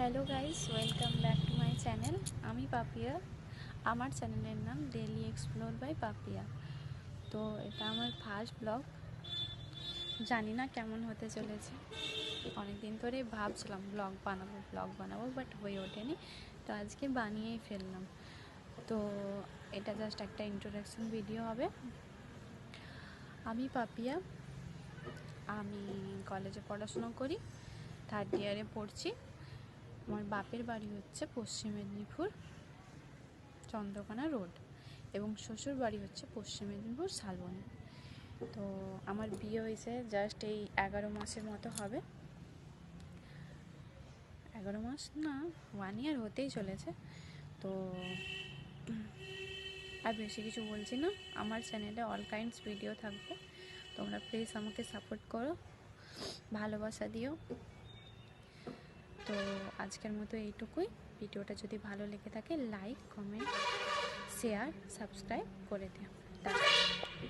Hello guys, welcome back to my channel. আমি পাপিয়া। আমার চ্যানেলের নাম ডেলি এক্সপ্লোর বাই পাপিয়া। তো এটা আমার ফার্স্ট ব্লগ। জানি না কেমন হতে চলেছে। অনেক দিন ধরে ভাবছিলাম ব্লগ বানাবো বাট হয়ে ওঠেনি। তো আজকে বানিয়েই ফেললাম। তো এটা জাস্ট একটা ইন্ট্রোডাকশন ভিডিও হবে। আমি পাপিয়া। আমি কলেজে পড়াশোনা করি, 3rd ইয়ারে পড়ছি। আমার বাপের বাড়ি হচ্ছে পশ্চিম মেদিনীপুর, চন্দ্রকোনা রোড, এবং শ্বশুর বাড়ি হচ্ছে পশ্চিম মেদিনীপুর, শালবনী। তো আমার বিয়ে হয়েছে জাস্ট এই 11 মাসের মতো হবে। 11 মাস না, 1 ইয়ার হতেই চলেছে। তো আর বেশি কিছু বলছি না। আমার চ্যানেলে অল কাইন্ডস ভিডিও থাকবে, তোমরা প্লিজ আমাকে সাপোর্ট করো, ভালোবাসা দিও। তো আজকের মতো এইটুকুই। ভিডিওটা যদি ভালো লেগে থাকে লাইক, কমেন্ট, শেয়ার, সাবস্ক্রাইব করে দিও। টাটা।